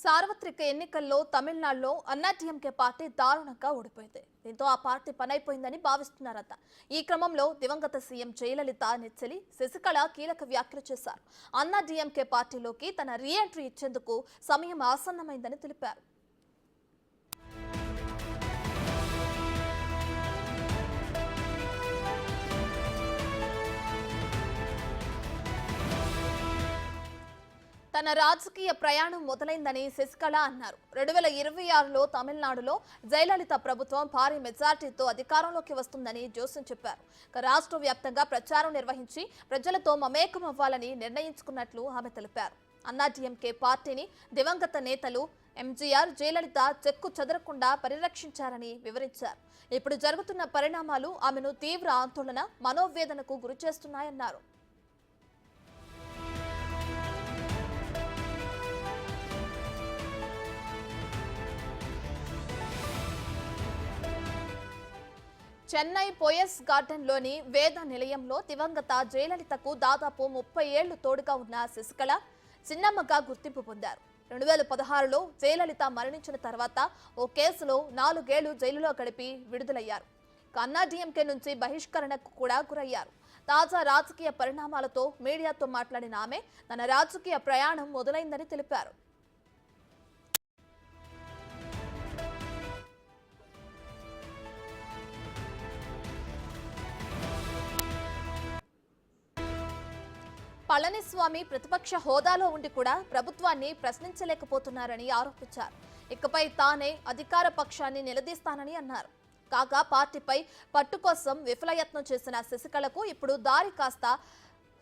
సార్వత్రిక ఎన్నికల్లో తమిళనాడులో అన్నాడీఎంకే పార్టీ దారుణంగా ఓడిపోయింది. దీంతో ఆ పార్టీ పనైపోయిందని భావిస్తున్నారట. ఈ క్రమంలో దివంగత సీఎం జయలలిత నెచ్చెలి శశికళ కీలక వ్యాఖ్యలు చేశారు. అన్నాడీఎంకే పార్టీలోకి తన రీ ఎంట్రీ ఇచ్చేందుకు సమయం ఆసన్నమైందని తెలిపారు. తన రాజకీయ ప్రయాణం మొదలైందని శశికళ అన్నారు. 2026లో తమిళనాడులో జయలలిత ప్రభుత్వం భారీ మెజార్టీతో అధికారంలోకి వస్తుందని జోస్యం చెప్పారు. రాష్ట్ర వ్యాప్తంగా ప్రచారం నిర్వహించి ప్రజలతో మమేకం అవ్వాలని నిర్ణయించుకున్నట్లు ఆమె తెలిపారు. అన్నాడీఎంకే పార్టీని దివంగత నేతలు ఎంజీఆర్, జయలలిత చెక్కు చెదరకుండా పరిరక్షించారని వివరించారు. ఇప్పుడు జరుగుతున్న పరిణామాలు ఆమెను తీవ్ర ఆందోళన, మనోవేదనకు గురిచేస్తున్నాయన్నారు. చెన్నై పోయస్ గార్డెన్లోని వేద నిలయంలో దివంగత జయలలితకు దాదాపు 30 ఏళ్లు తోడుగా ఉన్న శశికళ చిన్నమ్మగా గుర్తింపు పొందారు. 2016లో జయలలిత మరణించిన తర్వాత ఓ కేసులో 4 ఏళ్లు జైలులో గడిపి విడుదలయ్యారు. అన్నాడీఎంకే నుంచి బహిష్కరణకు కూడా గురయ్యారు. తాజా రాజకీయ పరిణామాలతో మీడియాతో మాట్లాడిన ఆమె తన రాజకీయ ప్రయాణం మొదలైందని తెలిపారు. పళనిస్వామి ప్రతిపక్ష హోదాలో ఉండి కూడా ప్రభుత్వాన్ని ప్రశ్నించలేకపోతున్నారని ఆరోపించారు. ఇకపై తానే అధికార పక్షాన్ని నిలదీస్తానని అన్నారు. కాగా పార్టీపై పట్టు కోసం విఫలయత్నం చేసిన శశికళకు ఇప్పుడు దారి కాస్త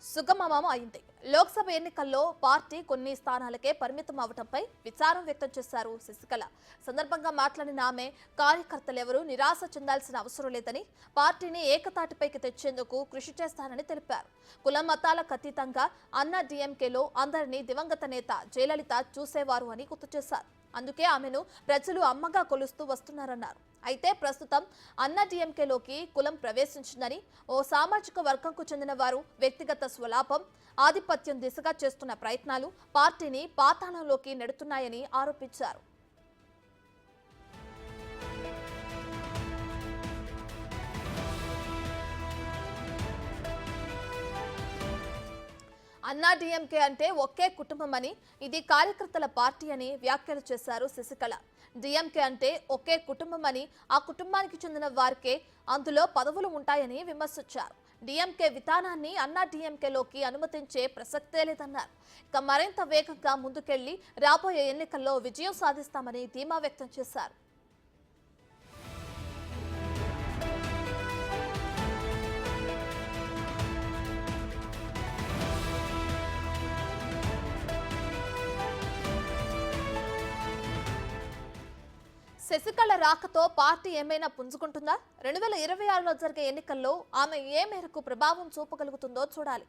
సుగమం అయింది. లోక్సభ ఎన్నికల్లో పార్టీ కొన్ని స్థానాలకే పరిమితం అవడంపై విచారం వ్యక్తం చేశారు శశికళ. సందర్భంగా మాట్లాడిన ఆమె కార్యకర్తలెవరూ నిరాశ చెందాల్సిన అవసరం లేదని, పార్టీని ఏకతాటిపైకి తెచ్చేందుకు కృషి చేస్తారని తెలిపారు. కుల మతాలకు అతీతంగా అన్నాడీఎంకేలో అందరినీ దివంగత నేత జయలలిత చూసేవారు అని గుర్తు చేశారు. అందుకే ఆమెను ప్రజలు అమ్మగా కొలుస్తూ వస్తున్నారన్నారు. అయితే ప్రస్తుతం అన్నాడీఎంకేలోకి కులం ప్రవేశించిందని, ఓ సామాజిక వర్గంకు చెందిన వారు వ్యక్తిగత స్వలాభం, ఆధిపత్యం దిశగా చేస్తున్న ప్రయత్నాలు పార్టీని పాతాళంలోకి నెడుతున్నాయని ఆరోపించారు. అన్నాడీఎంకే అంటే ఒకే కుటుంబం అని, ఇది కార్యకర్తల పార్టీ అని వ్యాఖ్యలు చేశారు శశికళ. డీఎంకే అంటే ఒకే కుటుంబం అని, ఆ కుటుంబానికి చెందిన వారికే అందులో పదవులు ఉంటాయని విమర్శించారు. డీఎంకే విధానాన్ని అన్నాడీఎంకేలోకి అనుమతించే ప్రసక్తే లేదన్నారు. ఇక మరింత వేగంగా ముందుకెళ్లి రాబోయే ఎన్నికల్లో విజయం సాధిస్తామని ధీమా వ్యక్తం చేశారు. శశికళ రాకతో పార్టీ ఏమైనా పుంజుకుంటుందా? 2026లో జరిగే ఎన్నికల్లో ఆమె ఏ మేరకు ప్రభావం చూపగలుగుతుందో చూడాలి.